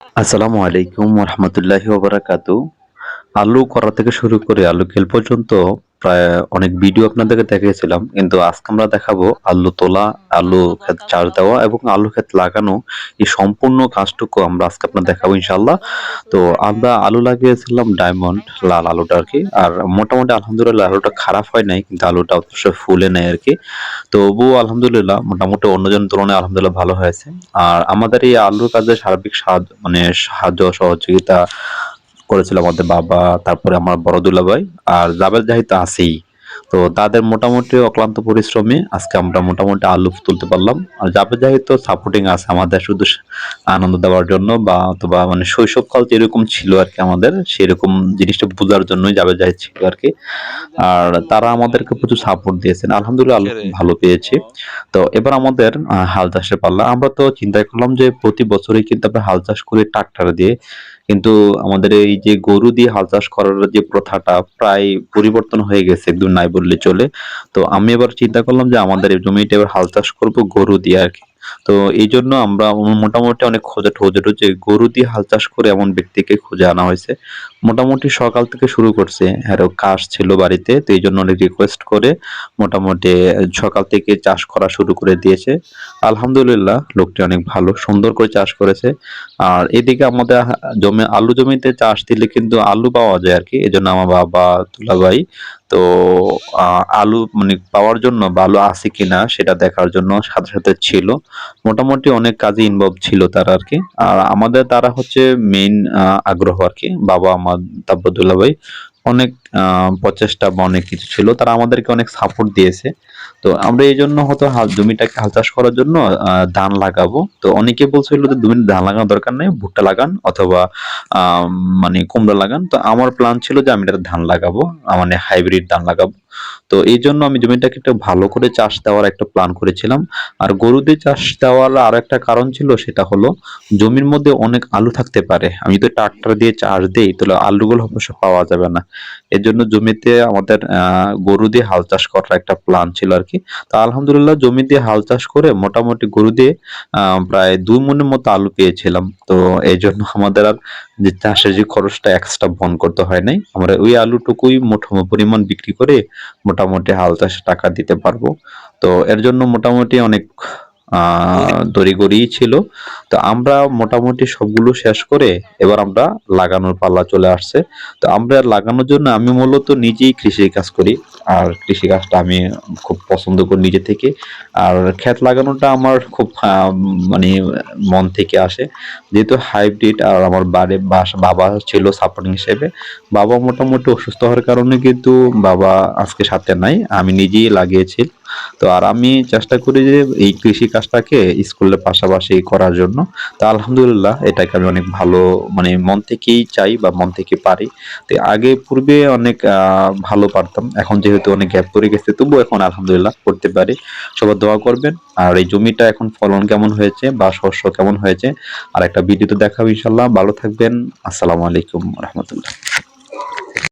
আসসালামু আলাইকুম ওরহমতুল্লাহি ওবারাকাতু। আলু করা থেকে শুরু করে আলু খেল পর্যন্ত প্রায় অনেক ভিডিও আপনাদেরকে দেখিয়েছিলাম। কিন্তু আজকে আমরা দেখাবো আলু তোলা, আলু ক্ষেত চাষ দেওয়া এবং আলু ক্ষেত লাগানো এই সম্পূর্ণ কাজটুকু আমরা আজকে আপনার দেখাবো ইনশাআল্লাহ। তো আমরা আলু লাগিয়েছিলাম ডায়মন্ড লাল আলুটা আরকি। আর মোটামুটি আলহামদুলিল্লাহ আলুটা খারাপ হয় নাই কিন্তু আলুটা অবশ্য ফুলে নাই আরকি। তবুও আলহামদুলিল্লাহ মোটামুটি অন্যজনের তুলনায় আলহামদুলিল্লাহ ভালো হয়েছে। আর আমাদের এই আলুর কাজে সার্বিক সাহায্য সহযোগিতা করেছিল আমাদের বাবা, তারপরে আমার বড় দুলাভাই আর জাবেদ জাহিদ তো আছেই। তো তাদের মোটামুটি অক্লান্ত পরিশ্রমে আজকে আমরা মোটামুটি আলু তুলতে পারলাম। আর জাবেদ জাহিদ তো সাপোর্টিং আছে আমাদের শুধু আনন্দ দেওয়ার জন্য বা অথবা মানে শৈশবকাল যেরকম ছিল আরকি আমাদের সেরকম জিনিসটা বোঝার জন্যই জাবেদ জাহিদ ছিল আরকি। আর তারা আমাদেরকে প্রচুর সাপোর্ট দিয়েছেন। আলহামদুলিল্লাহ আল্লাহ খুব সেটাই। ভালো পেয়েছি। তো এবার আমাদের হাল চাষের পালা। আমরা তো চিন্তা করলাম যে প্রতি বছরই কিন্তু আমরা হাল চাষ করি ট্রাক্টর দিয়ে। কিন্তু আমাদের এই যে গরু দিয়ে হাল চাষ করার যে প্রথাটা প্রায় পরিবর্তন হয়ে গেছে একদম নাই বললে চলে। তো আমি এবার চিন্তা করলাম যে আমাদের এই জমিটা এবার হাল চাষ করব গরু দিয়ে আরকি। তো এইজন্য আমরা মোটামুটি অনেক খোঁজাখুঁজি গরু দিয়ে হাল চাষ করে এমন ব্যক্তিকে খুঁজে আনা হয়েছে। মোটামুটি সকাল থেকে শুরু করছে। আরো কাজ ছিল বাড়িতে। তো এইজন্য অনেক রিকোয়েস্ট করে মোটামুটি সকাল থেকে চাষ করা শুরু করে দিয়েছে। আলহামদুলিল্লাহ লোকটি অনেক ভালো সুন্দর করে চাষ করেছে। আর এদিকে আমাদের আলু জমিতে চাষ দিলে কিন্তু আলু পাওয়া যায় আরকি। এজন্য আমার বাবা, দুলাভাই তো আলু মানে পাওয়ার জন্য বা আলু আছে কিনা সেটা দেখার জন্য সাথে ছিল। মোটামুটি অনেক কাজে ইনভলভ ছিল তারা আরকি। আর আমাদের তারা হচ্ছে মেইন আগ্রহ আরকি। বাবা, আমার, তারপর দুলাভাই অনেক আ প্রচেষ্টা বা অনেক কিছু ছিল। তারা আমাদেরকে অনেক সাপোর্ট দিয়েছে। তো আমরা এইজন্য হয়তো জমিটাকে হাল চাষ করার জন্য ধান লাগাবো। তো অনেকে বলছিল যে জমিতে ধান লাগানোর দরকার নাই, ভুট্টা লাগান অথবা মানে কুমড়া লাগান। তো আমার প্ল্যান ছিল যে আমি এটাতে ধান লাগাবো। মানে হাইব্রিড ধান লাগাবো। তো এইজন্য আমি জমিটাকে একটু ভালো করে চাষ দেওয়ার একটা প্ল্যান করেছিলাম। আর গরু দিয়ে চাষ দেওয়ার আরেকটা কারণ ছিল সেটা হলো জমির মধ্যে অনেক আলু থাকতে পারে। আমি যদি ট্রাক্টর দিয়ে চাষ দেই তাহলে আলুগুলো অবশ্য পাওয়া যাবে না। এজন্য জমিতে আমাদের গরু দিয়ে হাল চাষ করার একটা প্ল্যান ছিল আরকি। তো আলহামদুলিল্লাহ জমি দিয়ে হাল চাষ করে মোটামুটি গরু দিয়ে প্রায় ২ মনের মতো আলু পেয়েছিলাম। তো এজন্য আমাদের আর যে চাষের যে খরচটা এক্সট্রা বহন করতে হয় নাই। আমরা ওই আলুটুকুই পরিমাণ বিক্রি করে মোটামুটি হাল চাষে টাকা দিতে পারবো। তো এর জন্য মোটামুটি অনেক আ তড়িঘড়িই ছিল। তো আমরা মোটামুটি সবগুলো শেষ করে এবার আমরা লাগানোর পালা চলে আসছে। তো আমরা লাগানোর জন্য আমি মূলত নিজেই কৃষি কাজ করি। আর কৃষি কাজটা আমি খুব পছন্দ করি নিজে থেকে। আর ক্ষেত লাগানোটা আমার খুব মানে মন থেকে আসে। যেহেতু হাইব্রিড আর আমার বাবা ছিল সাপোর্টিং হিসেবে। বাবা মোটামুটি অসুস্থ হওয়ার কারণে কিন্তু বাবা আজকে সাথে নাই। আমি নিজেই লাগিয়েছি। তো আর আমি চেষ্টা করি যে এই কৃষি কাজটাকে স্কুলের পাশাপাশি করার জন্য। তো আলহামদুলিল্লাহ এটাকে আমি অনেক ভালো মানে মন থেকেই চাই বা মন থেকে পারি। তো আগে পূর্বে অনেক ভালো পারতাম। এখন যেহেতু অনেক গ্যাপ পড়ে গেছে তবুও এখন আলহামদুলিল্লাহ করতে পারি। সবাই দোয়া করবেন। আর এই জমিটা এখন ফলন কেমন হয়েছে বা শস্য কেমন হয়েছে আরেকটা ভিডিওতে দেখাবো ইনশাআল্লাহ। ভালো থাকবেন। আসসালামু আলাইকুম ওয়া রাহমাতুল্লাহ।